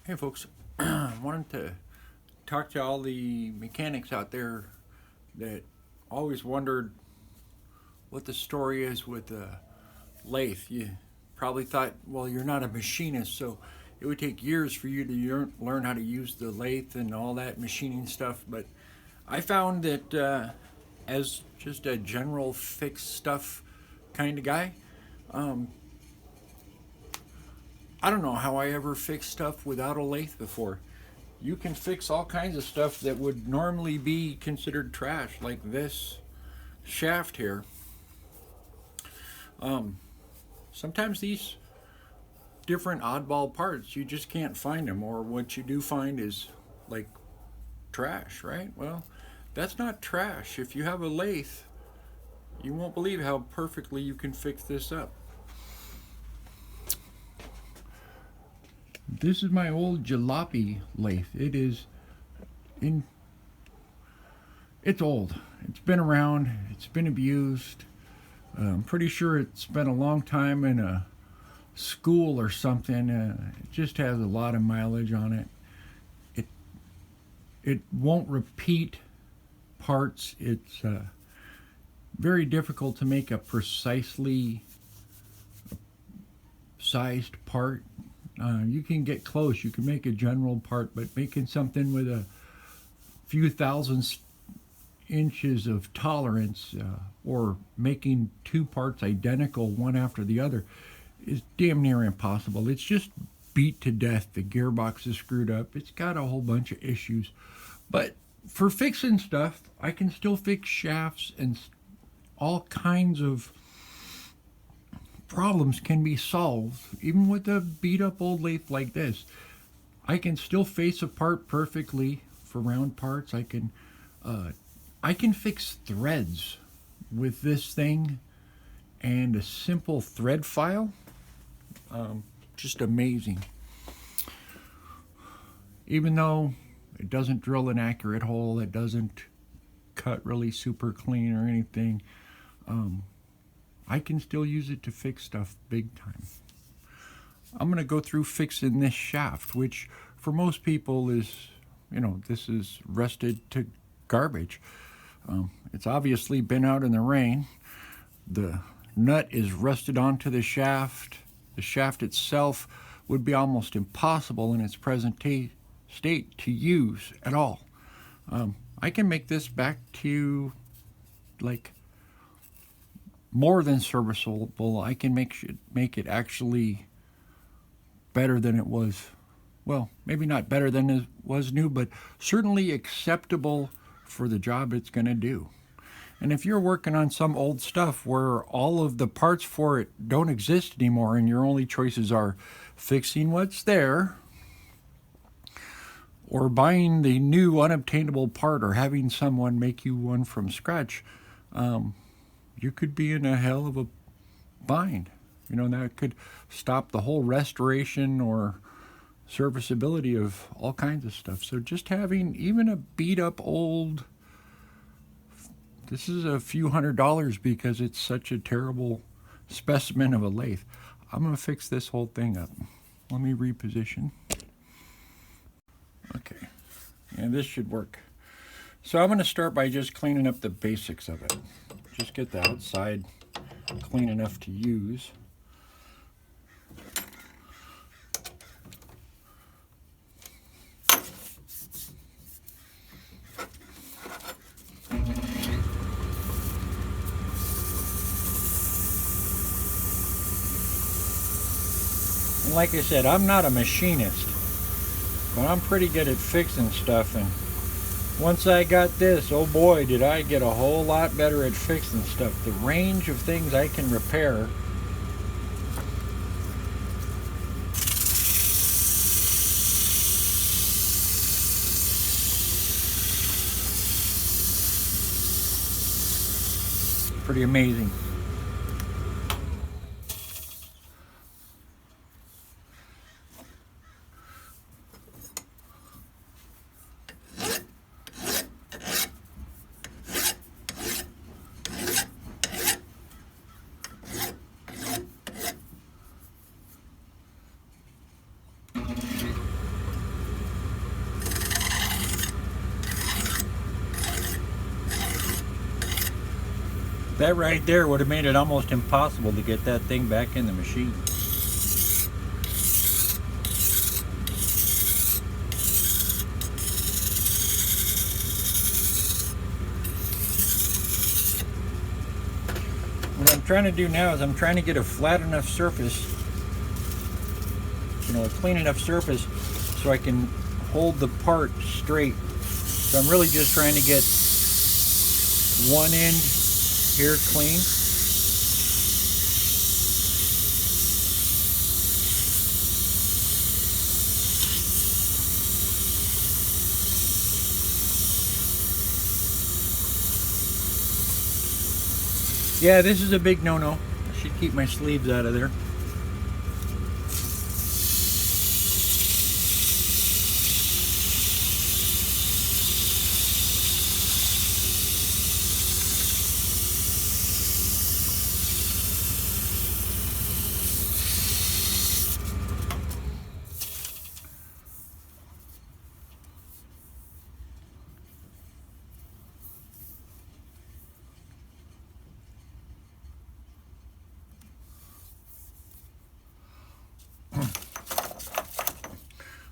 Hey folks, wanted to talk to all the mechanics out there that always wondered what the story is with the lathe. You probably thought, well, you're not a machinist, so it would take years for you to learn how to use the lathe and all that machining stuff. But I found that as just a general fix stuff kind of guy, um, I don't know how I ever fixed stuff without a lathe before. You can fix all kinds of stuff that would normally be considered trash, like this shaft here. Um, Sometimes these different oddball parts, you just can't find them, or what you do find is like trash, right? Well, that's not trash. If you have a lathe, you won't believe how perfectly you can fix this up. This is my old jalopy lathe. In it's old. It's been around. It's been abused. I'm pretty sure it spent a long time in a school or something. It just has a lot of mileage on it. It it won't repeat parts. It's very difficult to make a precisely sized part. You can get close. You can make a general part, but making something with a few thousand inches of tolerance, or making two parts identical one after the other, is damn near impossible. It's just beat to death. The gearbox is screwed up. It's got a whole bunch of issues. But for fixing stuff, I can still fix shafts, and all kinds of problems can be solved even with a beat up old lathe like this. I can still face a part perfectly for round parts. I can fix threads with this thing and a simple thread file. Just amazing. Even though it doesn't drill an accurate hole, it doesn't cut really super clean or anything, I can still use it to fix stuff big time. I'm going to go through fixing this shaft, which for most people is, this is rusted to garbage. It's obviously been out in the rain. The nut is rusted onto the shaft. The shaft itself would be almost impossible in its present state to use at all. I can make this back to like more than serviceable. I can make it actually better than it was. Well, maybe not better than it was new, but certainly acceptable for the job it's going to do. And if you're working on some old stuff where all of the parts for it don't exist anymore and your only choices are fixing what's there, or buying the new unobtainable part, or having someone make you one from scratch, you could be in a hell of a bind. That could stop the whole restoration or serviceability of all kinds of stuff. So just having even a beat up old, this is a few $100s because it's such a terrible specimen of a lathe. I'm going to fix this whole thing up. Let me reposition. Okay, and this should work. So I'm going to start by just cleaning up the basics of it. Just get the outside clean enough to use. And like I said, I'm not a machinist, but I'm pretty good at fixing stuff, and once I got this, oh boy, did I get a whole lot better at fixing stuff. The range of things I can repair. Pretty amazing. That right there would have made it almost impossible to get that thing back in the machine. What I'm trying to do now is I'm trying to get a flat enough surface, a clean enough surface so I can hold the part straight. So I'm really just trying to get one end here clean. Yeah, this is a big no-no. I should keep my sleeves out of there.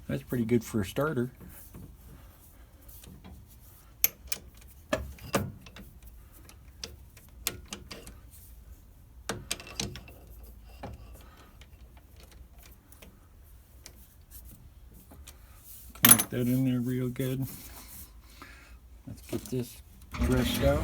That's pretty good for a starter. Connect that in there real good. Let's get this dressed out.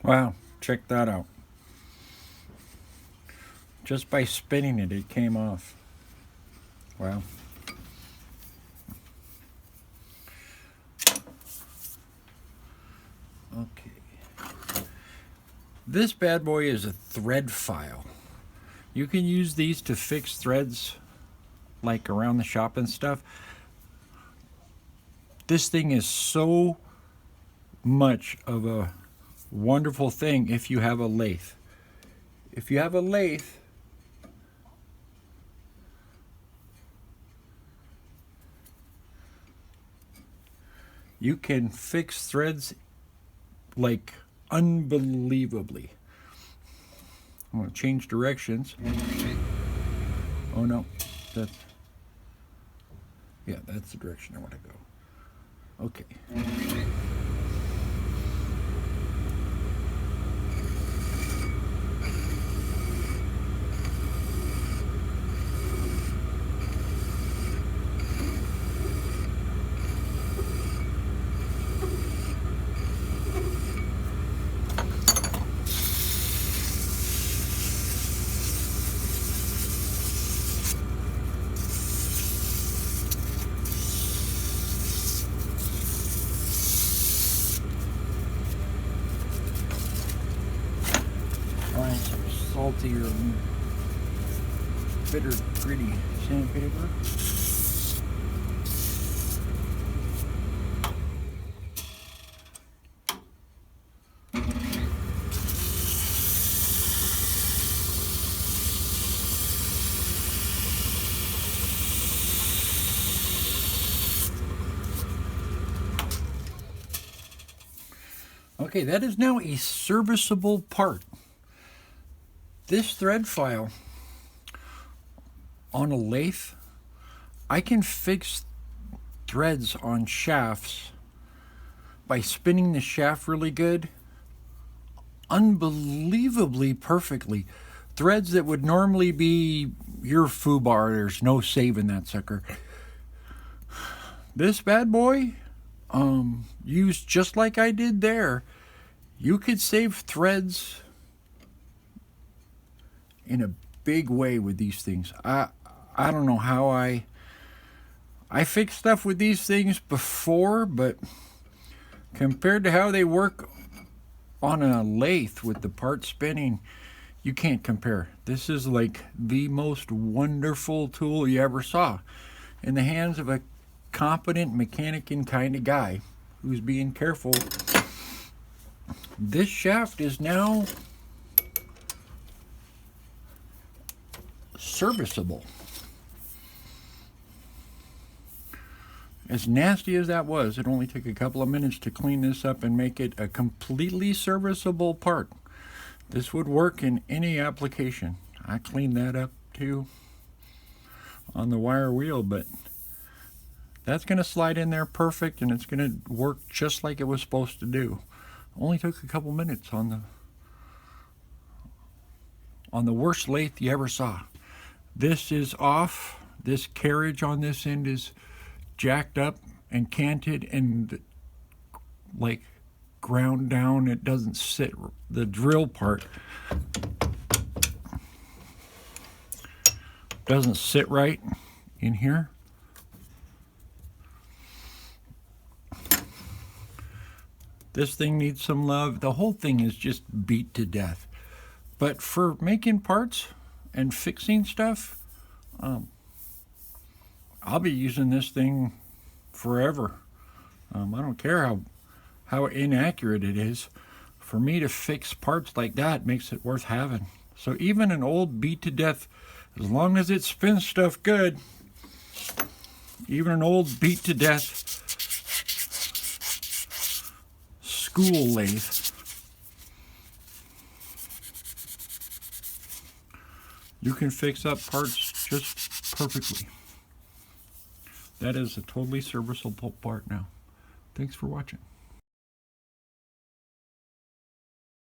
Wow, check that out. Just by spinning it, it came off. Wow. Okay. This bad boy is a thread file. You can use these to fix threads like around the shop and stuff. This thing is so much of a wonderful thing if you have a lathe. If you have a lathe, you can fix threads like unbelievably. I'm going to change directions. Oh no, that's the direction I want to go. Okay. Salty or bitter, gritty sandpaper. Okay, that is now a serviceable part. This thread file on a lathe, I can fix threads on shafts by spinning the shaft really good, unbelievably perfectly. Threads that would normally be your foobar, there's no saving that sucker. This bad boy, used just like I did there, you could save threads in a big way with these things. I don't know how I fixed stuff with these things before, but compared to how they work on a lathe with the part spinning, you can't compare. This is like the most wonderful tool you ever saw in the hands of a competent mechanic and kind of guy who's being careful. This shaft is now serviceable. As nasty as that was, it only took a couple of minutes to clean this up and make it a completely serviceable part. This would work in any application. I cleaned that up too on the wire wheel, but that's going to slide in there perfect, and it's going to work just like it was supposed to do. Only took a couple minutes on the worst lathe you ever saw. This is off. This carriage on this end is jacked up and canted and like ground down. It doesn't sit. The drill part doesn't sit right in here. This thing needs some love. The whole thing is just beat to death. But for making parts and fixing stuff, I'll be using this thing forever. I don't care how inaccurate it is. For me to fix parts like that makes it worth having. So even an old beat to death, as long as it spins stuff good, even an old beat to death school lathe, you can fix up parts just perfectly. That is a totally serviceable part now. Thanks for watching.